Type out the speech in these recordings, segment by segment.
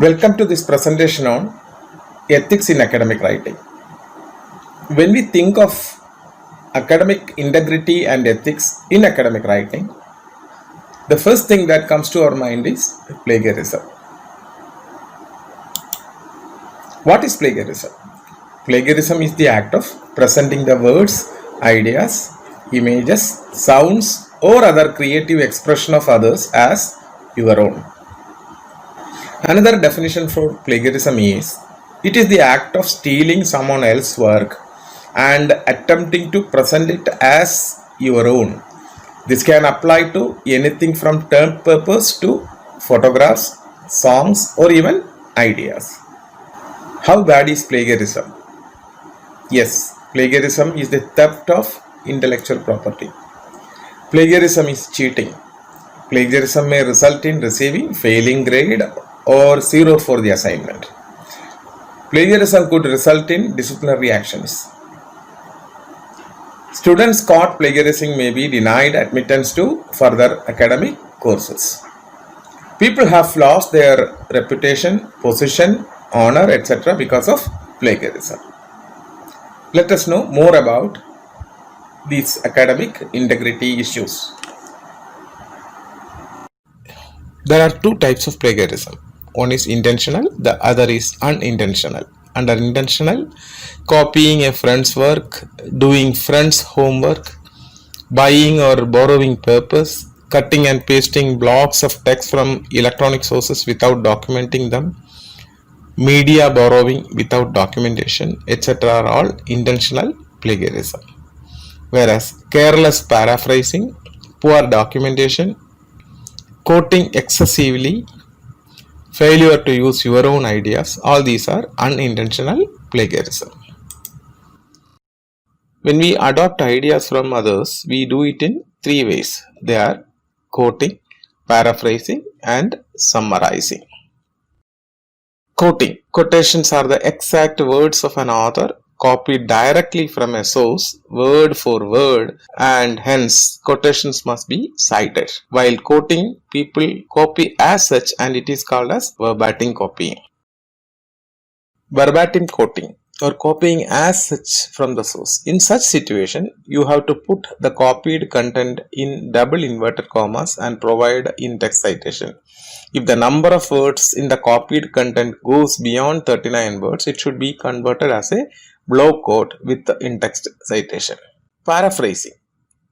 Welcome to this presentation on ethics in academic writing. When we think of academic integrity and ethics in academic writing, the first thing that comes to our mind is plagiarism. What is plagiarism? Plagiarism is the act of presenting the words, ideas, images, sounds, or other creative expression of others as your own. Another definition for plagiarism is, it is the act of stealing someone else's work and attempting to present it as your own. This can apply to anything from term papers to photographs, songs, or even ideas. How bad is plagiarism? Yes, plagiarism is the theft of intellectual property. Plagiarism is cheating. Plagiarism may result in receiving failing grade or 0 for the assignment. Plagiarism could result in disciplinary actions. Students caught plagiarizing may be denied admittance to further academic courses. People have lost their reputation, position, honor, etc. because of plagiarism. Let us know more about these academic integrity issues. There are two types of plagiarism. One is intentional, the other is unintentional. Under intentional, copying a friend's work, doing friend's homework, buying or borrowing papers, cutting and pasting blocks of text from electronic sources without documenting them, media borrowing without documentation, etc. are all intentional plagiarism. Whereas careless paraphrasing, poor documentation, quoting excessively, failure to use your own ideas, all these are unintentional plagiarism. When we adopt ideas from others, we do it in three ways. They are quoting, paraphrasing, and summarizing. Quoting. Quotations are the exact words of an author copied directly from a source, word for word, and hence quotations must be cited. While quoting, people copy as such and it is called as verbatim copying. Verbatim quoting or copying as such from the source. In such situation, you have to put the copied content in double inverted commas and provide in-text citation. If the number of words in the copied content goes beyond 39 words, it should be converted as a block quote with the in-text citation. Paraphrasing.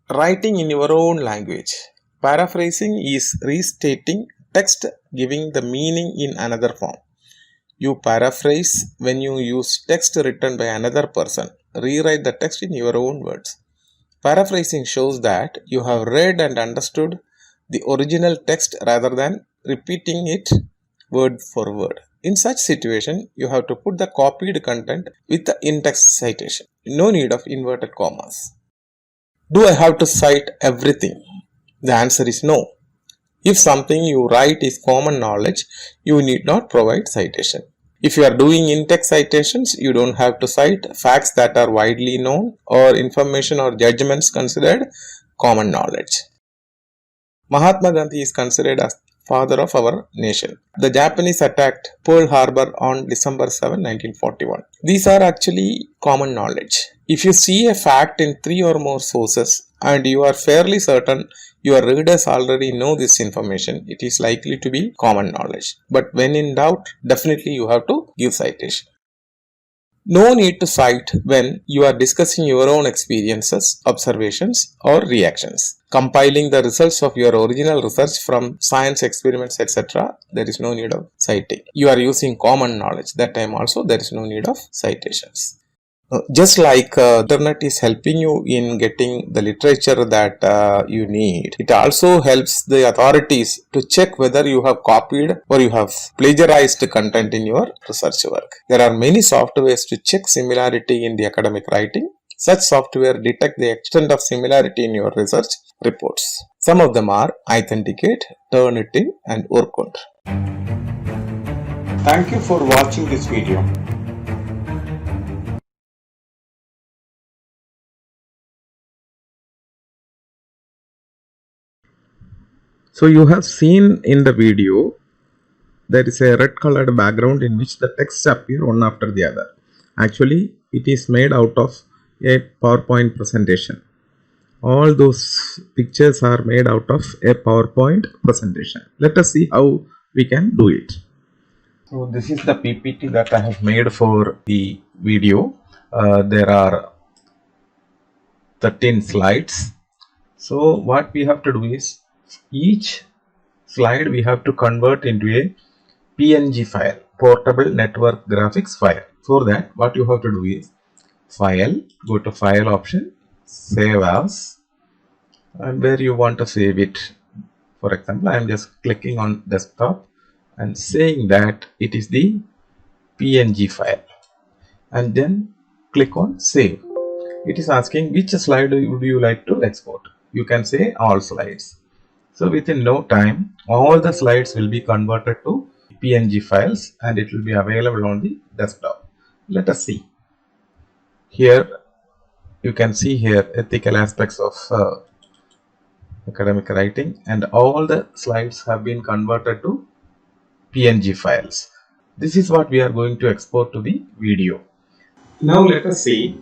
Writing in your own language. Paraphrasing is restating text, giving the meaning in another form. You paraphrase when you use text written by another person. Rewrite the text in your own words. Paraphrasing shows that you have read and understood the original text rather than repeating it word for word. In such situation, you have to put the copied content with the in-text citation. No need of inverted commas. Do I have to cite everything? The answer is no. If something you write is common knowledge, you need not provide citation. If you are doing in-text citations, you don't have to cite facts that are widely known or information or judgments considered common knowledge. Mahatma Gandhi is considered as father of our nation. The Japanese attacked Pearl Harbor on December 7, 1941. These are actually common knowledge. If you see a fact in 3 or more sources and you are fairly certain your readers already know this information, it is likely to be common knowledge. But when in doubt, definitely you have to give citation. No need to cite when you are discussing your own experiences, observations, or reactions. Compiling the results of your original research from science experiments, etc., there is no need of citing. You are using common knowledge. That time also there is no need of citations. Just like internet is helping you in getting the literature that you need, it also helps the authorities to check whether you have copied or you have plagiarized content in your research work. There are many softwares to check similarity in the academic writing. Such software detect the extent of similarity in your research reports. Some of them are Authenticate, Turnitin, and Urkund. Thank you for watching this video. So you have seen in the video, there is a red colored background in which the text appear one after the other. Actually, it is made out of a PowerPoint presentation. All those pictures are made out of a PowerPoint presentation. Let us see how we can do it. So this is the PPT that I have made for the video. There are 13 slides. So what we have to do is, each slide we have to convert into a PNG file, portable network graphics file. For that, what you have to do is, file, go to file option, save as, and where you want to save it. For example, I am just clicking on desktop and saying that it is the PNG file, and then click on save. It is asking which slide would you like to export. You can say all slides. So within no time, all the slides will be converted to PNG files and it will be available on the desktop. Let us see. Here you can see here ethical aspects of academic writing, and all the slides have been converted to PNG files. This is what we are going to export to the video. Now let us see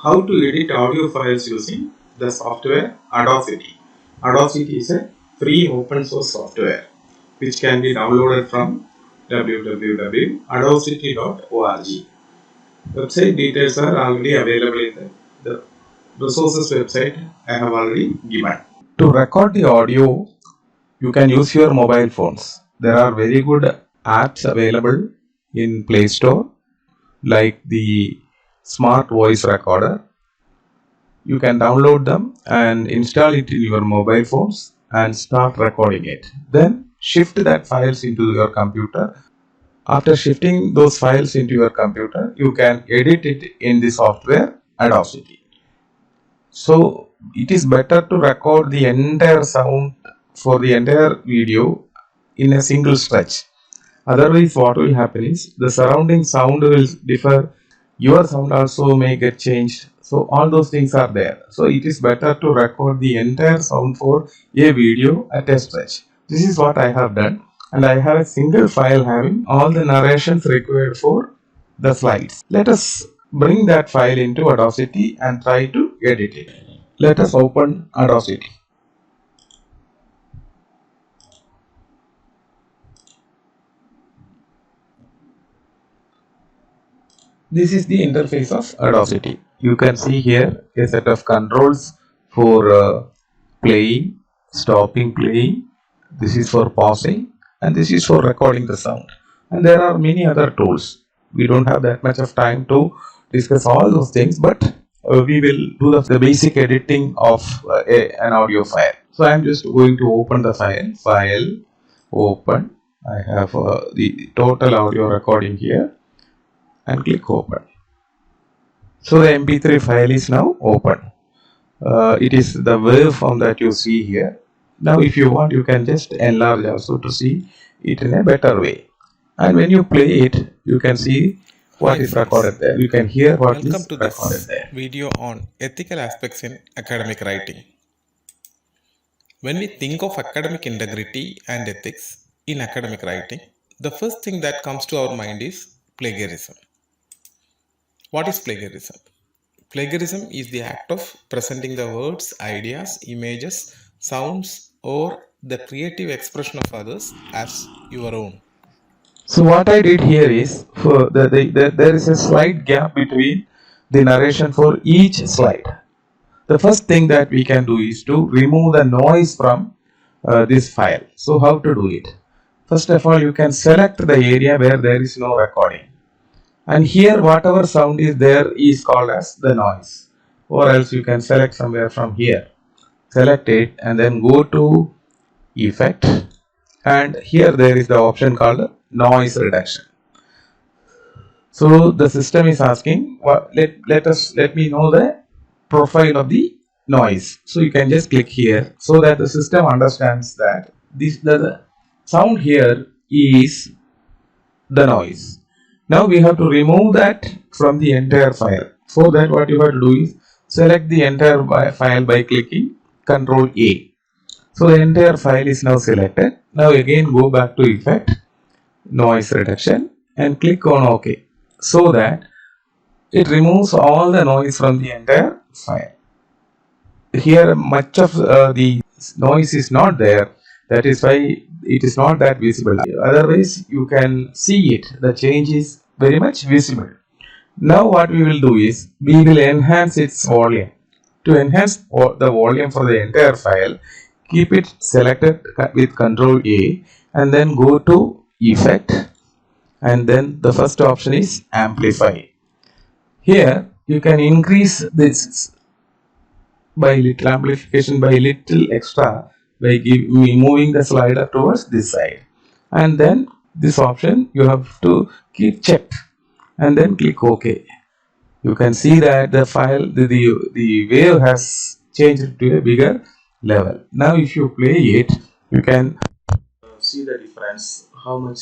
how to edit audio files using the software Audacity. Audacity is a free open source software which can be downloaded from www.audacity.org. Website details are already available in the resources website I have already given. To record the audio, you can use your mobile phones. There are very good apps available in Play Store, like the Smart Voice Recorder. You can download them and install it in your mobile phones and start recording it. Then shift that files into your computer. After shifting those files into your computer, you can edit it in the software Audacity. So it is better to record the entire sound for the entire video in a single stretch. Otherwise, what will happen is the surrounding sound will differ. Your sound also may get changed. So all those things are there. So it is better to record the entire sound for a video at a stretch. This is what I have done, and I have a single file having all the narrations required for the slides. Let us bring that file into Audacity and try to edit it. Let us open Audacity. This is the interface of Audacity. You can see here a set of controls for playing, stopping playing. This is for pausing, and this is for recording the sound. And there are many other tools. We don't have that much of time to discuss all those things, but we will do the basic editing of an audio file. So I am just going to open the file. File, open. I have the total audio recording here, and click open. So the MP3 file is now open. It is the waveform that you see here. Now if you want, you can just enlarge also to see it in a better way. And when you play it, you can see what is recorded there. You can hear what is recorded there. Welcome to this video on ethical aspects in academic writing. When we think of academic integrity and ethics in academic writing, the first thing that comes to our mind is plagiarism. What is plagiarism? Plagiarism is the act of presenting the words, ideas, images, sounds, or the creative expression of others as your own. So what I did here is, there is a slight gap between the narration for each slide. The first thing that we can do is to remove the noise from this file. So how to do it? First of all, you can select the area where there is no recording. And here whatever sound is there is called as the noise, or else you can select somewhere from here, select it and then go to effect, and here there is the option called noise reduction. So the system is asking, let me know the profile of the noise. So you can just click here so that the system understands that the sound here is the noise. Now we have to remove that from the entire file. For that, what you have to do is select the entire file by clicking Ctrl A. So the entire file is now selected. Now again go back to effect, noise reduction, and click on OK, so that it removes all the noise from the entire file. Here much of the noise is not there, that is why it is not that visible. Otherwise you can see it, the change is very much visible. Now what we will do is we will enhance its volume. To enhance the volume for the entire file, keep it selected with Ctrl A and then go to effect, and then the first option is amplify. Here you can increase this by little amplification, by little extra, by moving the slider towards this side, and then this option you have to keep checked and then click OK. You can see that the file, the wave has changed to a bigger level. Now if you play it, you can see the difference, how much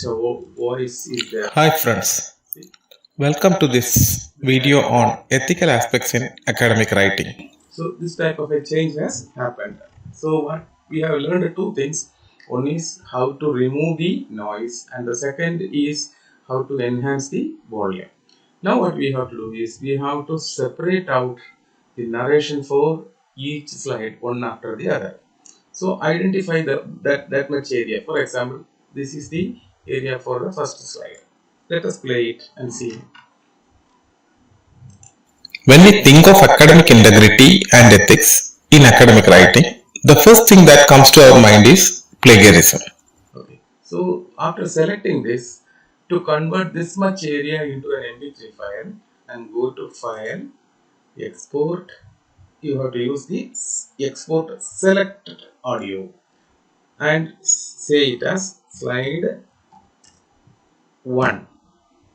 voice is there. Hi friends, welcome to this video on ethical aspects in academic writing. So this type of a change has happened. So what we have learned two things. One is how to remove the noise, and the second is how to enhance the volume. Now what we have to do is we have to separate out the narration for each slide one after the other. So identify that much area. For example, this is the area for the first slide. Let us play it and see. When we think of academic integrity and ethics in academic writing, the first thing that comes to our mind is plagiarism. Okay. So after selecting this, to convert this much area into an MP3 file and go to File, Export, you have to use the Export Selected Audio and say it as slide 1,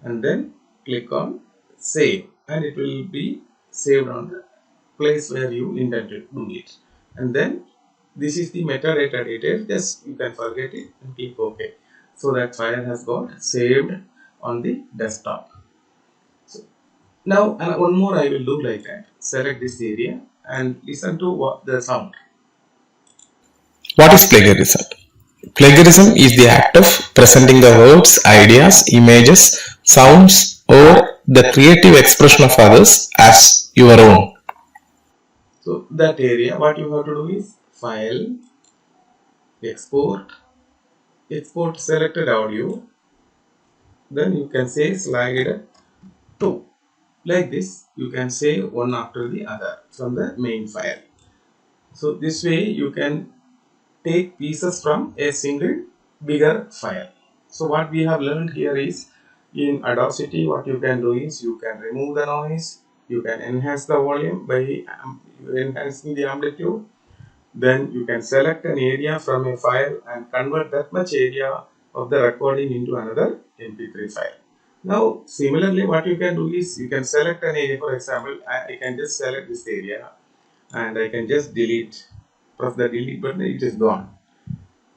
and then click on Save, and it will be saved on the place where you intended to do it. And then this is the metadata detail, just you can forget it and click OK. So that file has got saved on the desktop. So now one more I will do like that. Select this area and listen to the sound. What is plagiarism? Plagiarism is the act of presenting the words, ideas, images, sounds, or the creative expression of others as your own. So that area, what you have to do is File, Export, Export Selected Audio, then you can say slide 2. Like this, you can say one after the other from the main file. So this way you can take pieces from a single bigger file. So what we have learned here is, in Audacity what you can do is you can remove the noise, you can enhance the volume by enhancing the amplitude, then you can select an area from a file and convert that much area of the recording into another MP3 file. Now similarly what you can do is you can select an area. For example, I can just select this area and I can just delete, press the delete button, it is gone.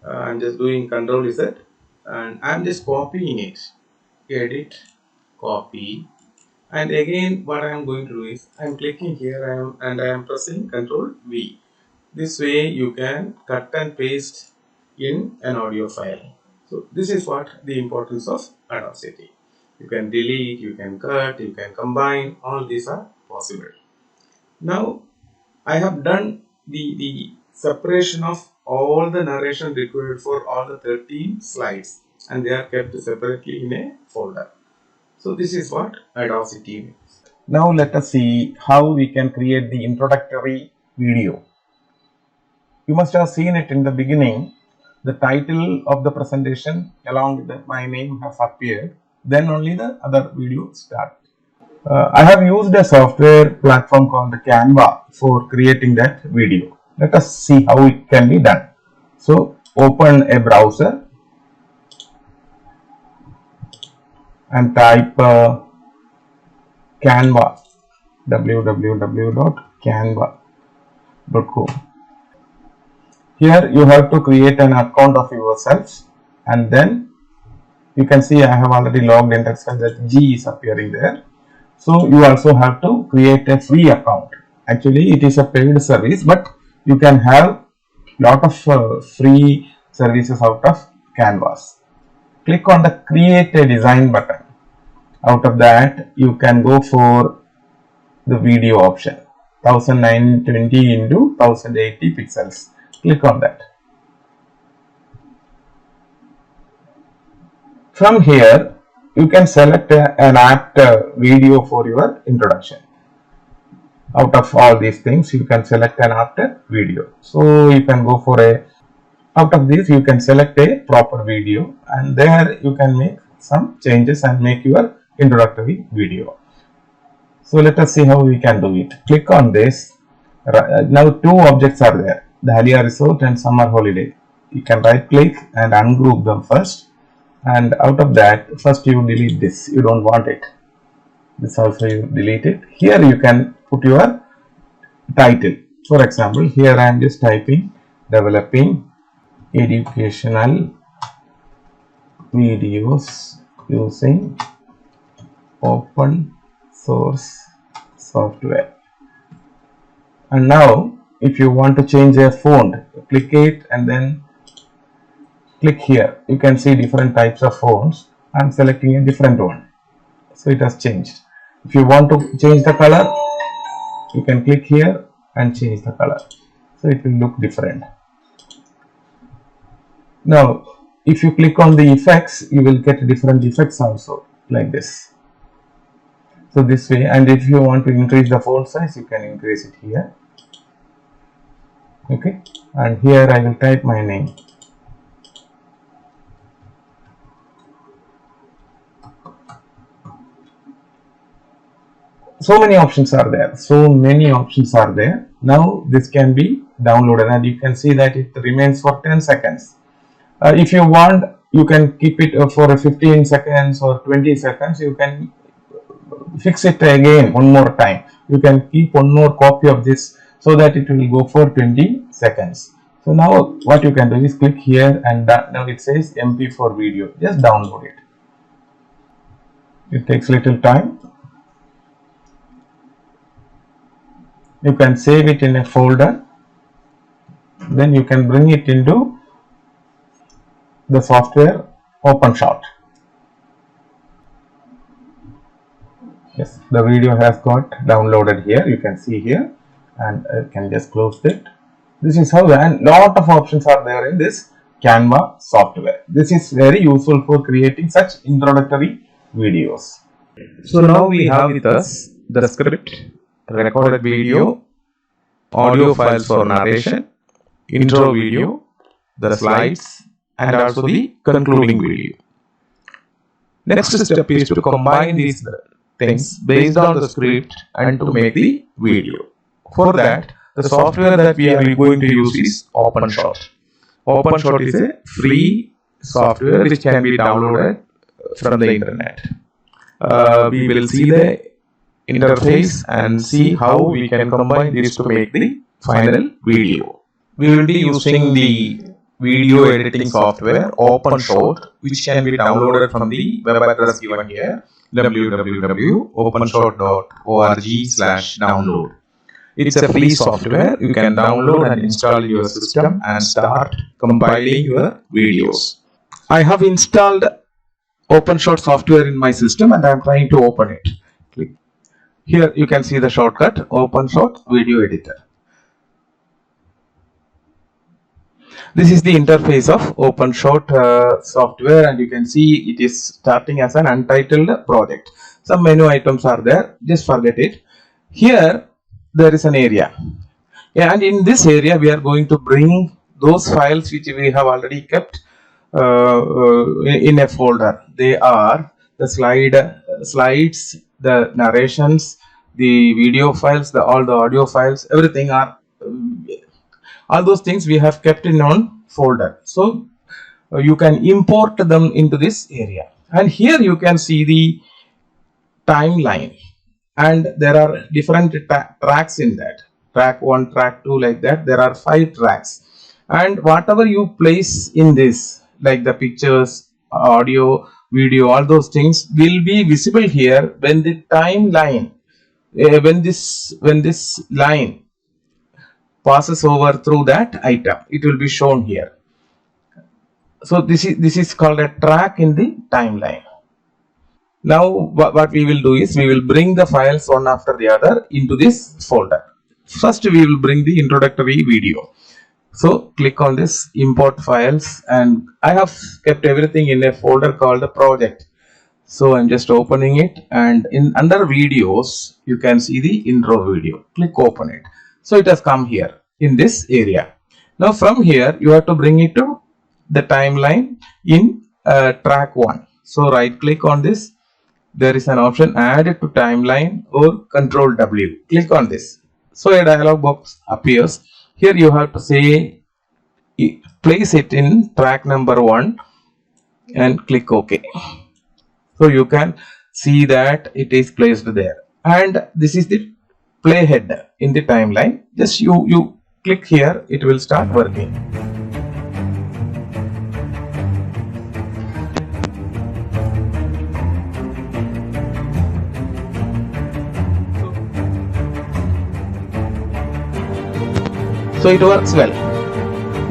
I'm just doing Ctrl Z and I'm just copying it, edit, copy, and again what I am going to do is I'm clicking here and I am pressing Ctrl V. This way you can cut and paste in an audio file. So this is what the importance of Audacity. You can delete, you can cut, you can combine, all these are possible. Now I have done the separation of all the narration required for all the 13 slides, and they are kept separately in a folder. So this is what Audacity means. Now let us see how we can create the introductory video. You must have seen it in the beginning. The title of the presentation along with my name has appeared. then only the other video start. I have used a software platform called Canva for creating that video. Let us see how it can be done. So open a browser and type Canva, www.canva.com. Here you have to create an account of yourself, and then you can see I have already logged in. That's why that G is appearing there. So you also have to create a free account. Actually it is a paid service, but you can have lot of free services out of Canvas. Click on the create a design button. Out of that you can go for the video option, 1920 into 1080 pixels. Click on that. From here you can select an apt video for your introduction. Out of all these things you can select an apt video. So you can go for a, out of this you can select a proper video, and there you can make some changes and make your introductory video. So let us see how we can do it. Click on this. Now two objects are there, Dahlia Resort and Summer Holiday. You can right click and ungroup them first, and out of that first you delete this, you don't want it. This also you delete it. Here you can put your title. For example, here I am just typing developing educational videos using open source software. And now if you want to change a font, click it and then click here. You can see different types of fonts. I am selecting a different one, so it has changed. If you want to change the color, you can click here and change the color, so it will look different. Now if you click on the effects, you will get different effects also, like this. So this way, and if you want to increase the font size, you can increase it here. Okay, and here I will type my name. So many options are there. Now this can be downloaded, and you can see that it remains for 10 seconds. If you want, you can keep it for 15 seconds or 20 seconds. You can fix it again one more time. You can keep one more copy of this so that it will go for 20 seconds. So now what you can do is click here, and now it says MP4 video. Just download it. It takes little time. You can save it in a folder. Then you can bring it into the software OpenShot. Yes, the video has got downloaded here. You can see here, and I can just close it. This is how, and lot of options are there in this Canva software. This is very useful for creating such introductory videos. So now we have with us the script, recorded video, audio files for narration, intro video, the slides, and also the concluding video. Next step is to combine these things based on the script and to make the video. For that, the software that we are going to use is OpenShot. OpenShot is a free software which can be downloaded from the internet. We will see the interface and see how we can combine this to make the final video. We will be using the video editing software OpenShot, which can be downloaded from the web address given here, www.openshot.org/download. It's a free software. You can download and install your system and start compiling your videos. I have installed OpenShot software in my system and I am trying to open it. Click. Here you can see the shortcut OpenShot Video Editor. This is the interface of OpenShot software, and you can see it is starting as an untitled project. Some menu items are there, just forget it. Here there is an area, and in this area we are going to bring those files which we have already kept in a folder. They are the slides, the narrations, the video files, all the audio files, everything are all those things we have kept in one folder. So you can import them into this area, and here you can see the timeline, and there are different tracks in that. Track 1, track 2, like that. There are 5 tracks, and whatever you place in this, like the pictures, audio, video, all those things will be visible here when the timeline, when this line passes over through that item, it will be shown here. So this is called a track in the timeline. Now what we will do is we will bring the files one after the other into this folder. First we will bring the introductory video. So click on this import files, and I have kept everything in a folder called the project. So I'm just opening it, and in under videos you can see the intro video. Click open it. So it has come here in this area. Now from here you have to bring it to the timeline in track 1. So right click on this. There is an option add to timeline or control W. Click on this. So a dialog box appears. Here you have to say place it in track number 1 and click OK. So you can see that it is placed there, and this is the playhead in the timeline. Just you click here, it will start working. So it works well.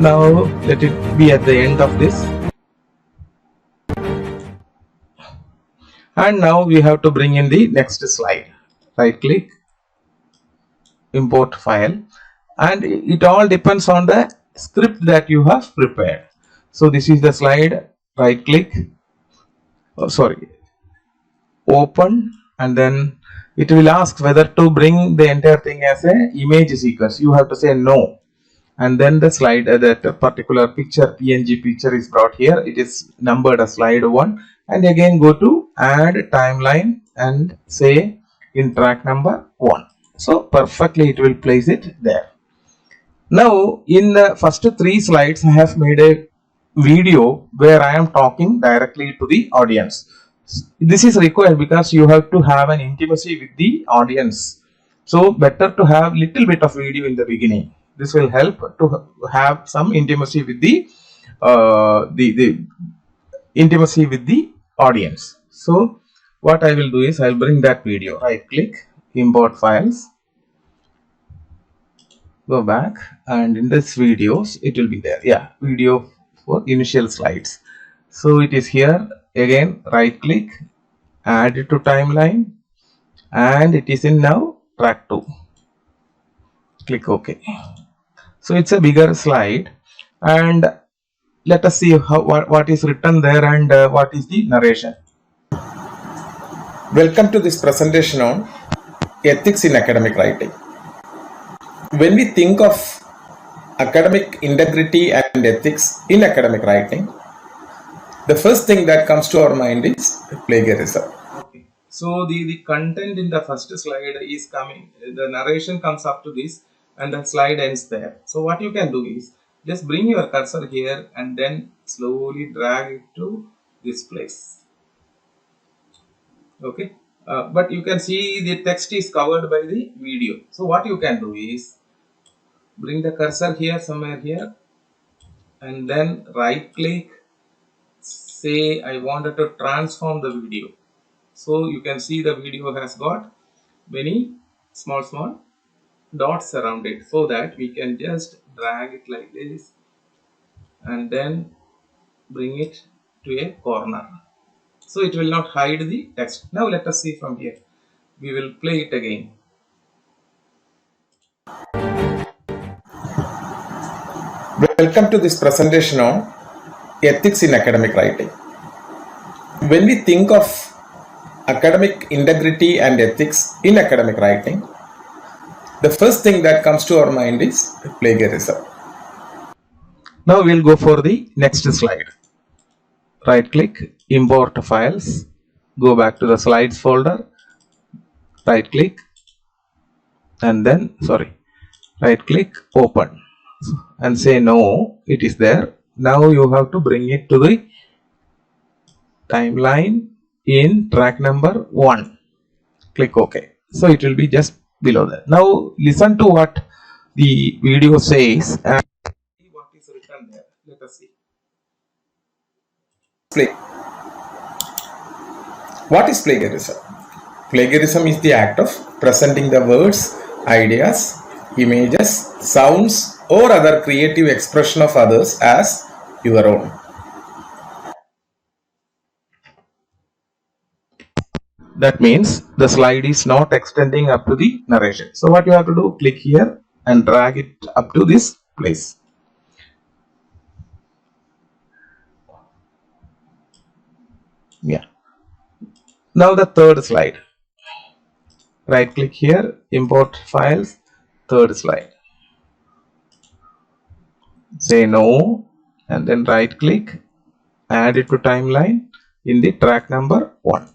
Now let it be at the end of this. And now we have to bring in the next slide. Right click, import file, and it all depends on the script that you have prepared. So this is the slide. Right click, open, and then it will ask whether to bring the entire thing as a image sequence. You have to say no, and then the slide, that particular picture, PNG picture, is brought here. It is numbered as slide 1, and again go to add timeline and say in track number 1. So perfectly it will place it there. Now in the first 3 slides I have made a video where I am talking directly to the audience. This is required because you have to have an intimacy with the audience. So better to have little bit of video in the beginning. This will help to have some intimacy with the intimacy with the audience. So what I will do is I will bring that video. Right click, import files, go back, and in this videos it will be there. Yeah, video for initial slides. So it is here. Again right click, add it to timeline, and it is in now track 2. Click OK. So it's a bigger slide, and let us see what is written there and what is the narration. Welcome to this presentation on ethics in academic writing. When we think of academic integrity and ethics in academic writing, the first thing that comes to our mind is plagiarism. Okay. So the content in the first slide is coming, the narration comes up to this, and the slide ends there. So what you can do is just bring your cursor here and then slowly drag it to this place. Okay, but you can see the text is covered by the video. So what you can do is bring the cursor here, somewhere here, and then right click, say I wanted to transform the video. So you can see the video has got many small dots around it, so that we can just drag it like this and then bring it to a corner. So it will not hide the text. Now let us see from here. We will play it again. Welcome to this presentation on ethics in academic writing. When we think of academic integrity and ethics in academic writing, the first thing that comes to our mind is plagiarism. Now we'll go for the next slide. Right click, import files, go back to the slides folder, right click, and then right click, open, and say no, it is there. Now you have to bring it to the timeline in track number 1. Click OK. So it will be just below that. Now listen to what the video says and see what is written there. Let us see. What is plagiarism? Plagiarism is the act of presenting the words, ideas, images, sounds, or other creative expression of others as your own. That means the slide is not extending up to the narration. So what you have to do, click here and drag it up to this place. Yeah. Now the third slide. Right click here, import files, third slide. Say no, and then right click, add it to timeline in the track number 1.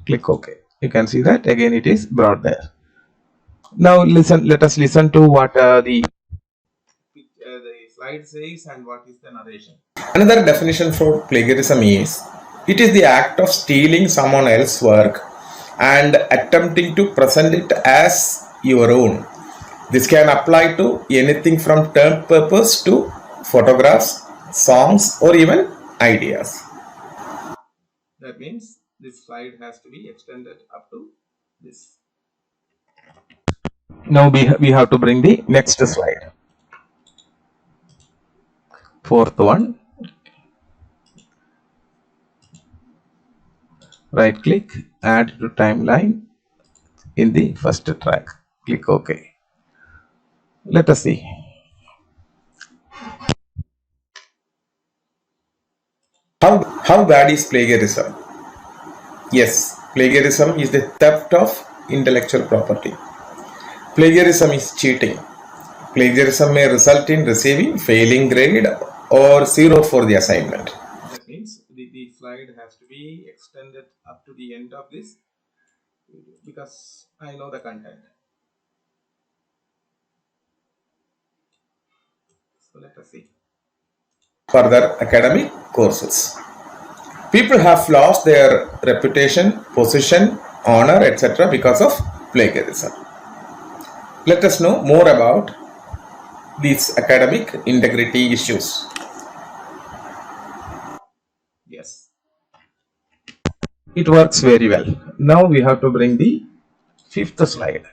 Click OK. You can see that again it is brought there. Now let us listen to what the slide says and what is the narration. Another definition for plagiarism is, it is the act of stealing someone else's work and attempting to present it as your own. This can apply to anything from term purpose to photographs, songs, or even ideas. That means this slide has to be extended up to this. Now we have to bring the next slide. Fourth one. Right click, add to timeline in the first track. Click OK. Let us see. How bad is plagiarism? Yes, plagiarism is the theft of intellectual property. Plagiarism is cheating. Plagiarism may result in receiving failing grade or 0 for the assignment. That means the slide has to be extended up to the end of this because I know the content. So let us see. Further academic courses. People have lost their reputation, position, honor, etc. because of plagiarism. Let us know more about these academic integrity issues. Yes. It works very well. Now we have to bring the fifth slide.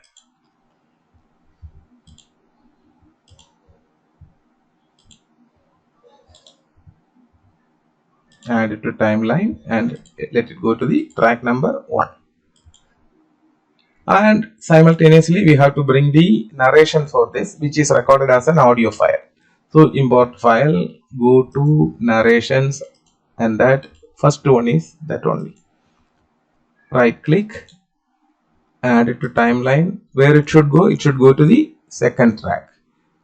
Add it to timeline and let it go to the track number 1. And simultaneously we have to bring the narration for this, which is recorded as an audio file. So import file, go to narrations, and that first one is that only. Right click, add it to timeline. Where it should go to the second track.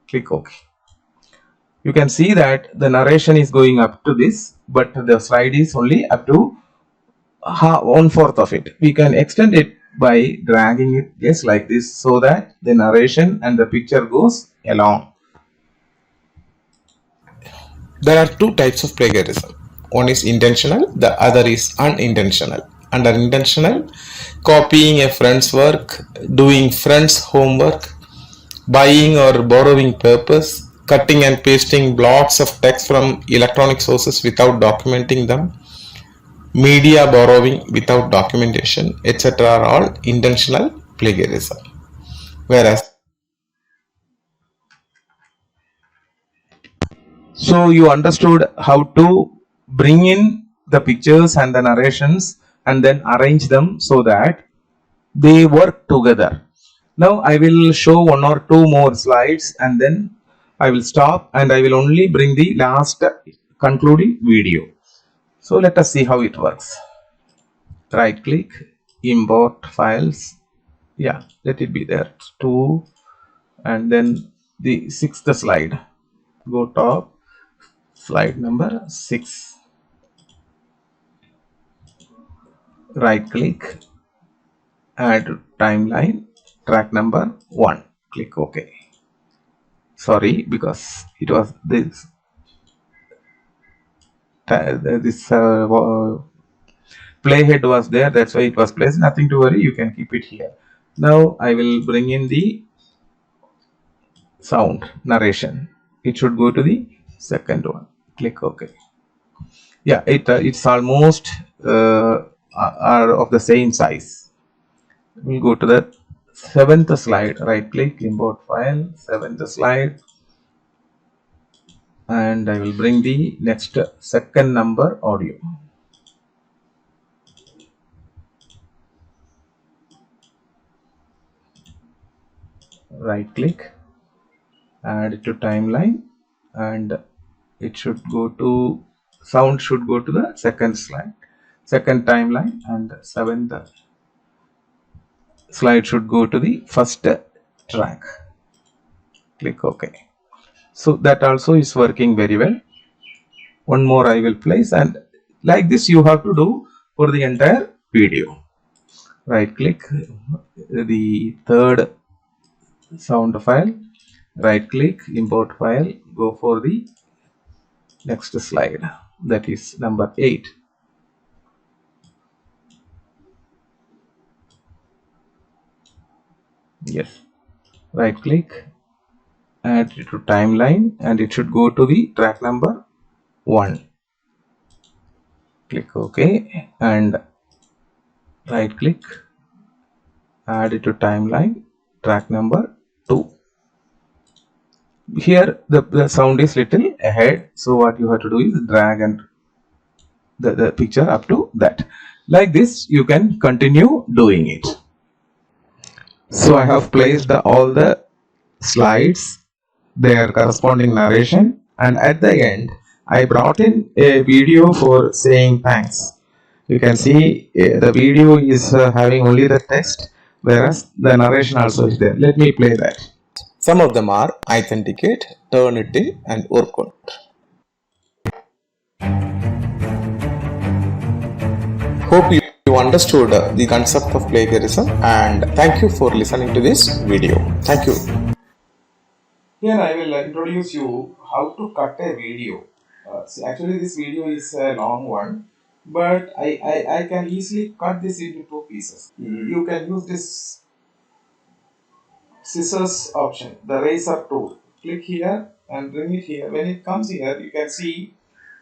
Click OK. You can see that the narration is going up to this, but the slide is only up to 1/4 of it. We can extend it by dragging it just like this so that the narration and the picture goes along. There are two types of plagiarism. One is intentional, the other is unintentional. Under intentional, copying a friend's work, doing friend's homework, buying or borrowing purpose, cutting and pasting blocks of text from electronic sources without documenting them, media borrowing without documentation, etc. are all intentional plagiarism. Whereas, so you understood how to bring in the pictures and the narrations and then arrange them so that they work together. Now I will show one or two more slides and then I will stop and I will only bring the last concluding video. So let us see how it works. Right click, import files. Yeah, let it be there. 2, and then the 6th slide. Go top, slide number 6. right click, add timeline, track number 1, click OK. Sorry, because it was this playhead was there, that's why it was placed. Nothing to worry, you can keep it here. Now I will bring in the sound narration. It should go to the second one, click OK. Yeah, it's almost are of the same size. We'll go to the 7th slide, right click, import file, 7th slide, and I will bring the next second number audio. Right click, add it to timeline, and it should go to sound should go to the second slide, second timeline, and 7th slide should go to the first track. Click OK. So that also is working very well. One more I will place, and like this you have to do for the entire video. Right click the third sound file, right click, import file, go for the next slide, that is number 8. Yes, right click, add it to timeline, and it should go to the track number 1. Click OK, and right click, add it to timeline, track number 2. Here the sound is little ahead, so what you have to do is drag and the picture up to that. Like this you can continue doing it. So I have placed all the slides, their corresponding narration, and at the end I brought in a video for saying thanks. You can see the video is having only the text, whereas the narration also is there. Let me play that. Some of them are Authenticate, Turnitin, and Urkund. Hope you understood the concept of plagiarism, and thank you for listening to this video. Thank you. Here I will introduce you how to cut a video. Actually this video is a long one, but I can easily cut this into 2 pieces. You can use this scissors option, the razor tool. Click here and bring it here. When it comes here, you can see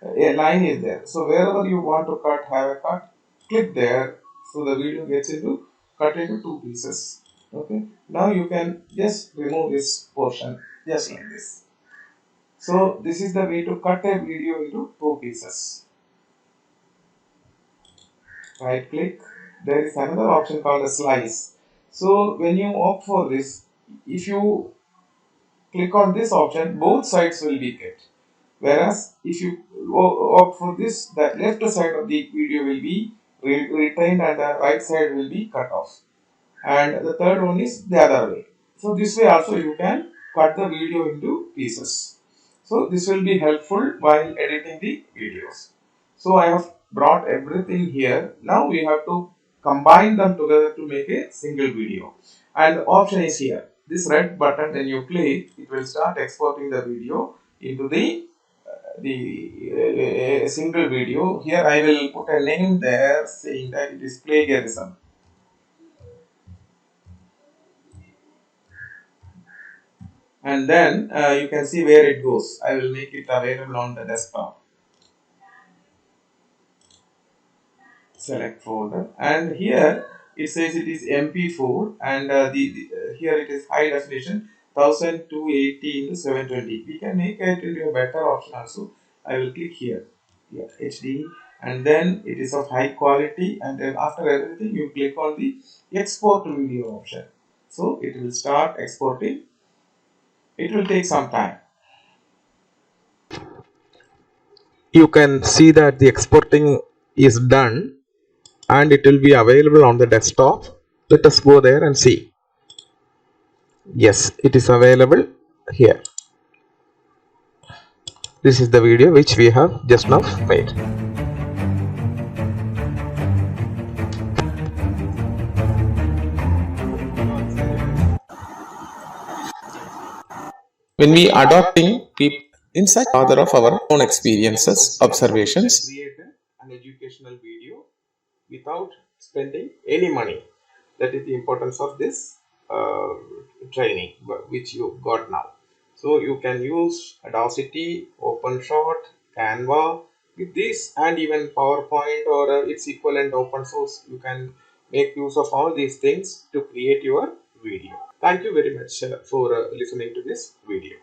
a line is there. So wherever you want to cut, have a cut, click there. So the video gets into cut into 2 pieces. Okay. Now you can just remove this portion just like this. So this is the way to cut a video into 2 pieces. Right click. There is another option called a slice. So when you opt for this, if you click on this option, both sides will be kept. Whereas if you opt for this, the left side of the video will be retained and the right side will be cut off. And the third one is the other way. So this way also you can cut the video into pieces. So this will be helpful while editing the videos. So I have brought everything here. Now we have to combine them together to make a single video. And the option is here. This red button, when you click, it will start exporting the video into the single video. Here I will put a name there saying that it is plagiarism. And then you can see where it goes. I will make it available on the desktop. Select folder, and here it says it is MP4, and here it is high definition 1280 into 720. We can make it into a better option also. I will click here, HD, and then it is of high quality, and then after everything you click on the export video option. So it will start exporting. It will take some time. You can see that the exporting is done and it will be available on the desktop. Let us go there and see. Yes, it is available here. This is the video which we have just now made. When we adopting people in such order of our own experiences, observations, create an educational video without spending any money. That is the importance of this training which you got now. So you can use Audacity, OpenShot, Canva with this, and even PowerPoint or its equivalent open source. You can make use of all these things to create your video. Thank you very much for listening to this video.